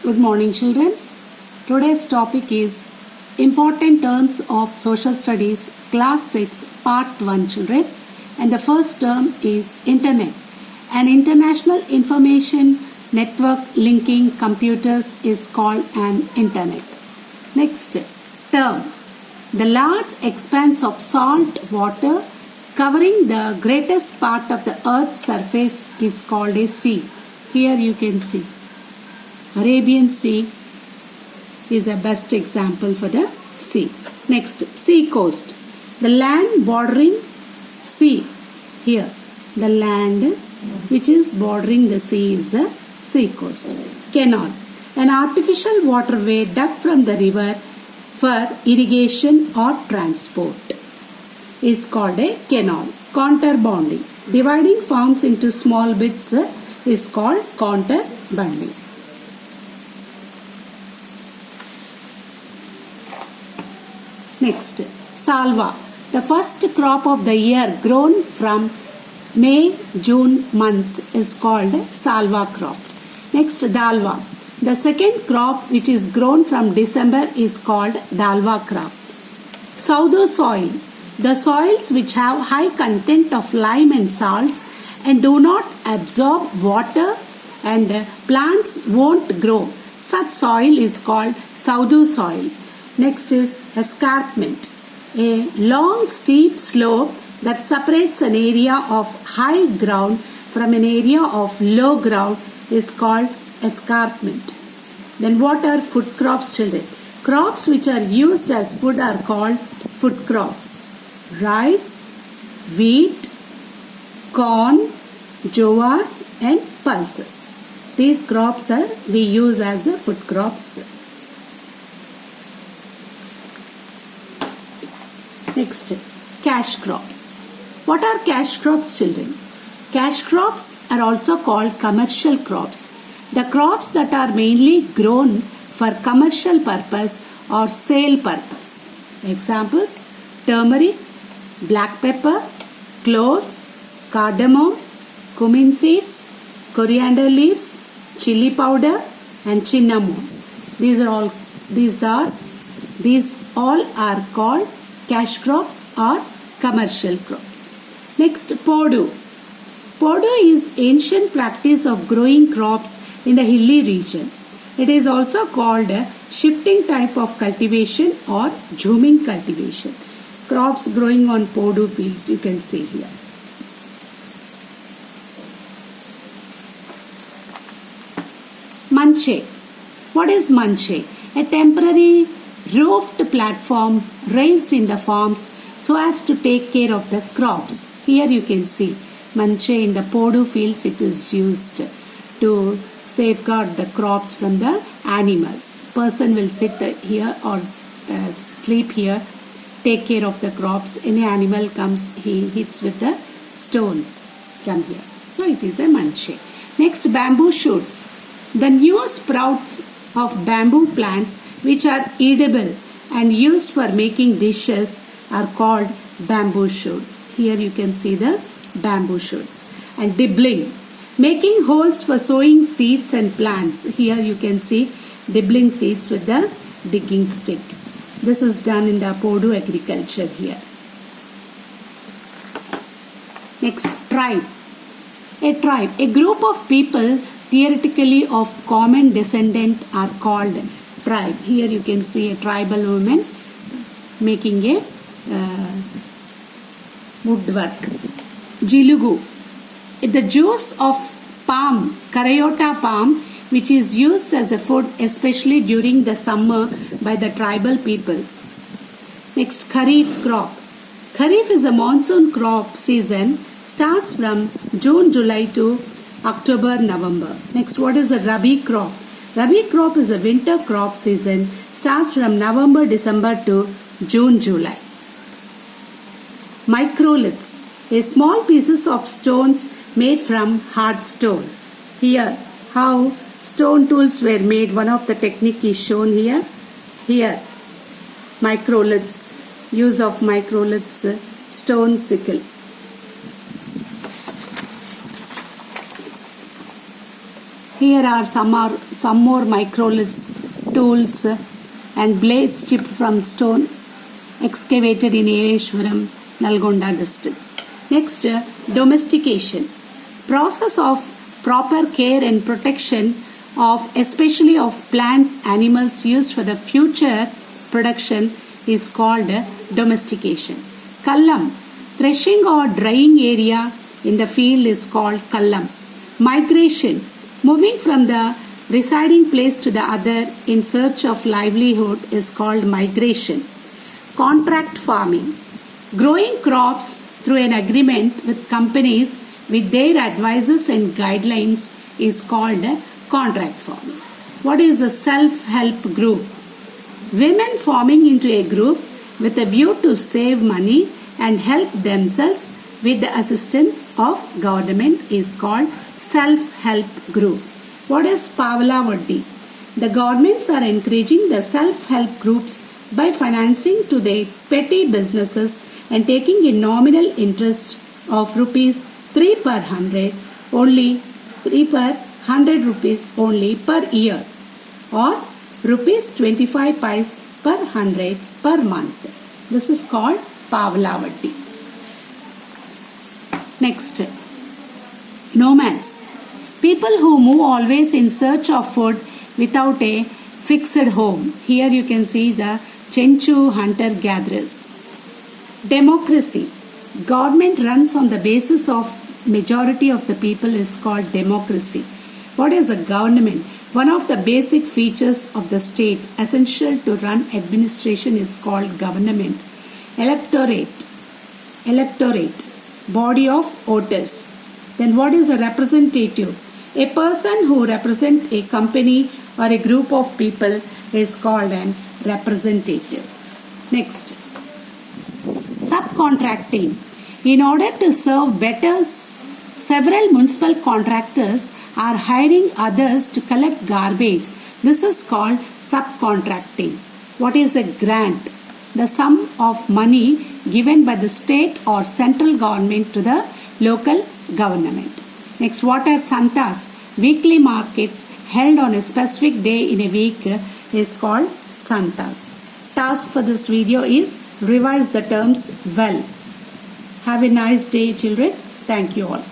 Good morning, children. Today's topic is Important Terms of Social Studies, Class 6, Part 1, children. And the first term is Internet. An international information network linking computers is called an Internet. Next term. The large expanse of salt water covering the greatest part of the earth's surface is called a sea. Here you can see Arabian Sea is a best example for the sea. Next, sea coast. The land bordering sea. Here, the land which is bordering the sea is the sea coast. Canal. An artificial waterway dug from the river for irrigation or transport is called a canal. Contour bounding. Dividing farms into small bits is called contour bounding. Next, salva. The first crop of the year grown from May-June months is called salva crop. Next, dalva. The second crop which is grown from December is called dalva crop. Pseudo soil. The soils which have high content of lime and salts and do not absorb water and plants won't grow. Such soil is called pseudo soil. Next is escarpment. A long steep slope that separates an area of high ground from an area of low ground is called escarpment. Then what are food crops, children? Crops which are used as food are called food crops. Rice, wheat, corn, jowar and pulses. These crops we use as food crops. Next, cash crops. What are cash crops, children? Cash crops are also called commercial crops. The crops that are mainly grown for commercial purpose or sale purpose. Examples: turmeric, black pepper, cloves, cardamom, cumin seeds, coriander leaves, chili powder and cinnamon. These all are called cash crops or commercial crops. Next, podu. Podu is ancient practice of growing crops in the hilly region. It is also called a shifting type of cultivation or zooming cultivation. Crops growing on podu fields you can see here. Manche. What is manche? A temporary roofed platform raised in the farms so as to take care of the crops. Here you can see manche in the podu fields. It is used to safeguard the crops from the animals. Person will sit here or sleep here, take care of the crops. Any animal comes, he hits with the stones from here. So it is a manche. Next, bamboo shoots. The new sprouts of bamboo plants which are edible and used for making dishes are called bamboo shoots. Here you can see the bamboo shoots. And dibbling. Making holes for sowing seeds and plants. Here you can see dibbling seeds with the digging stick. This is done in the podu agriculture here. Next, tribe. A tribe. A group of people theoretically of common descendant are called tribe. Here you can see a tribal woman making a woodwork. Jilugu. The juice of palm, Karayota palm, which is used as a food especially during the summer by the tribal people. Next, Kharif crop. Kharif is a monsoon crop season, starts from June, July to October, November. Next, what is a Rabi crop? Rabi crop is a winter crop season, starts from November, December to June, July. Microliths. A small pieces of stones made from hard stone. Here, how stone tools were made. One of the technique is shown here. Here, microliths. Use of microliths, stone sickle. Here are some more microliths, tools and blades chipped from stone excavated in Ereshwaram, Nalgonda district. Next, domestication. Process of proper care and protection of especially of plants, animals used for the future production is called domestication. Kallam. Threshing or drying area in the field is called kallam. Migration. Moving from the residing place to the other in search of livelihood is called migration. Contract farming. Growing crops through an agreement with companies with their advices and guidelines is called contract farming. What is a self-help group? Women forming into a group with a view to save money and help themselves with the assistance of government is called self-help group. What is Pavla Vaddi? The governments are encouraging the self-help groups by financing to their petty businesses and taking a nominal interest of rupees 3 per 100 only 3 per 100 rupees only per year or rupees 25 paise per 100 per month. This is called Pavla Vaddi. Next, nomads. People who move always in search of food without a fixed home. Here you can see the Chenchu hunter-gatherers. Democracy. Government runs on the basis of majority of the people is called democracy. What is a government? One of the basic features of the state essential to run administration is called government. Electorate. Body of voters. Then what is a representative? A person who represents a company or a group of people is called an representative. Next, subcontracting. In order to serve better, several municipal contractors are hiring others to collect garbage. This is called subcontracting. What is a grant? The sum of money given by the state or central government to the local government. Next, what are santas? Weekly markets held on a specific day in a week is called santas. Task for this video is revise the terms well. Have a nice day, children. Thank you all.